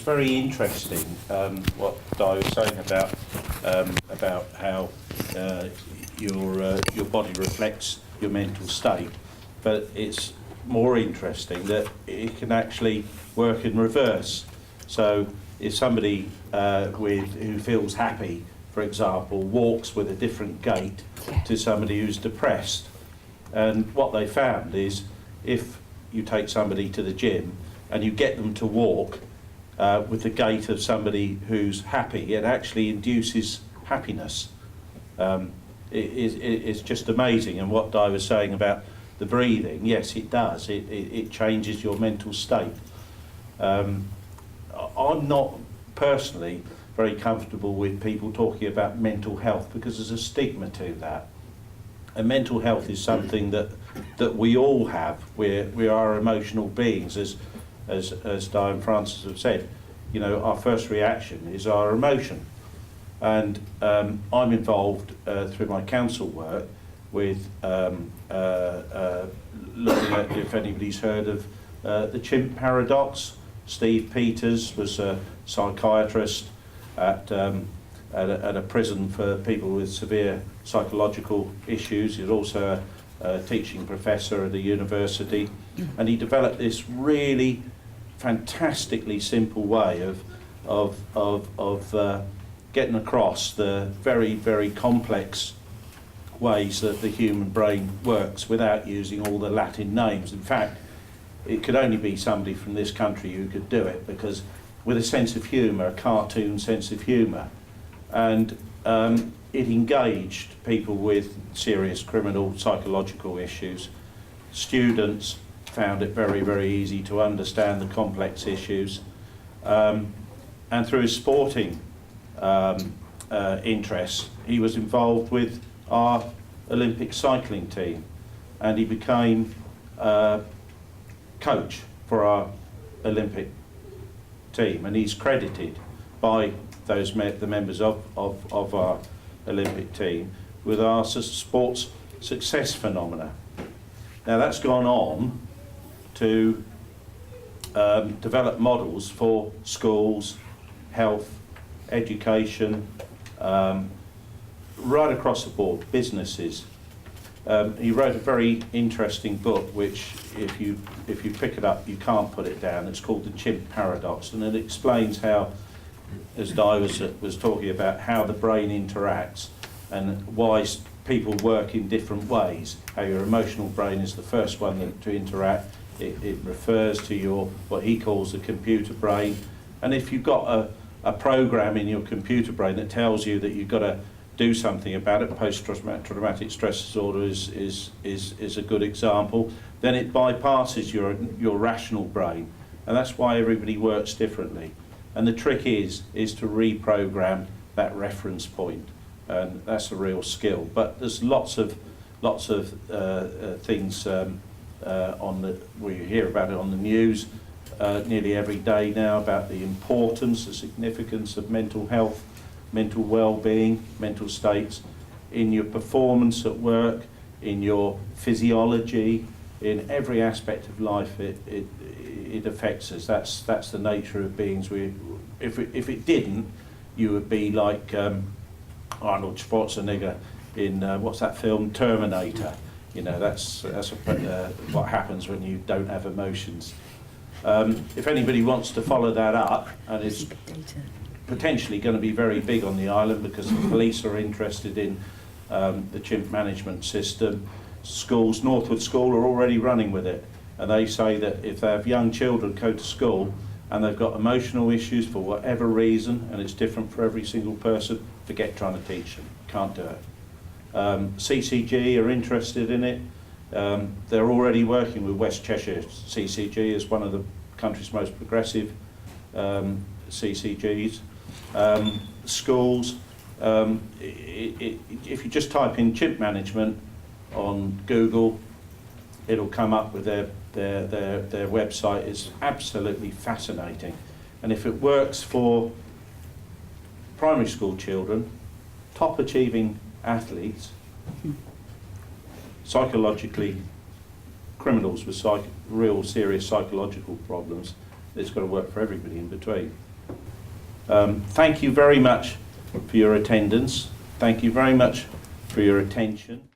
very interesting what Di was saying about how your body reflects your mental state, but it's more interesting that it can actually work in reverse. So if somebody who feels happy, for example, walks with a different gait to somebody who's depressed, and what they found is if you take somebody to the gym and you get them to walk with the gait of somebody who's happy, it actually induces happiness. It's just amazing. And what Di was saying about the breathing, yes, it does. It changes your mental state. I'm not personally very comfortable with people talking about mental health because there's a stigma to that. And mental health is something that we all have. We are emotional beings, as Di and Francis have said. You know, our first reaction is our emotion. And I'm involved through my council work with looking at, if anybody's heard of the chimp paradox. Steve Peters was a psychiatrist at a prison for people with severe psychological issues. He's also a teaching professor at a university, and he developed this really fantastically simple way of getting across the very, very complex ways that the human brain works without using all the Latin names. In fact, it could only be somebody from this country who could do it, because with a sense of humour, a cartoon sense of humour, and it engaged people with serious criminal psychological issues. Students found it very, very easy to understand the complex issues, and through his sporting interests, he was involved with our Olympic cycling team, and he became coach for our Olympic team, and he's credited by the members of our Olympic team with our sports success phenomena. Now that's gone on to develop models for schools, health, education, right across the board, businesses. He wrote a very interesting book, which if you pick it up, you can't put it down. It's called The Chimp Paradox, and it explains how, as Di was talking about, how the brain interacts and why people work in different ways. How your emotional brain is the first one to interact. It refers to your, what he calls the computer brain. And if you've got a program in your computer brain that tells you that you've got to do something about it, post-traumatic stress disorder is a good example, then it bypasses your rational brain. And that's why everybody works differently. And the trick is to reprogram that reference point, and that's a real skill. But there's lots of things we hear about it on the news nearly every day now, about the importance, the significance of mental health, mental well-being, mental states in your performance at work, in your physiology, in every aspect of life. It affects us. That's the nature of beings. If it didn't, you would be like Arnold Schwarzenegger in what's that film, Terminator. You know, that's what happens when you don't have emotions. If anybody wants to follow that up, and it's potentially going to be very big on the island because the police are interested in the chimp management system. Schools, Northwood School are already running with it, and they say that if they have young children go to school and they've got emotional issues for whatever reason, and it's different for every single person, forget trying to teach them. Can't do it. CCG are interested in it. They're already working with West Cheshire CCG as one of the country's most progressive CCGs. Schools, if you just type in chimp management on Google, it'll come up with their website. It's absolutely fascinating. And if it works for primary school children, top achieving athletes, psychologically criminals with real serious psychological problems, it's got to work for everybody in between. Thank you very much for your attendance. Thank you very much for your attention.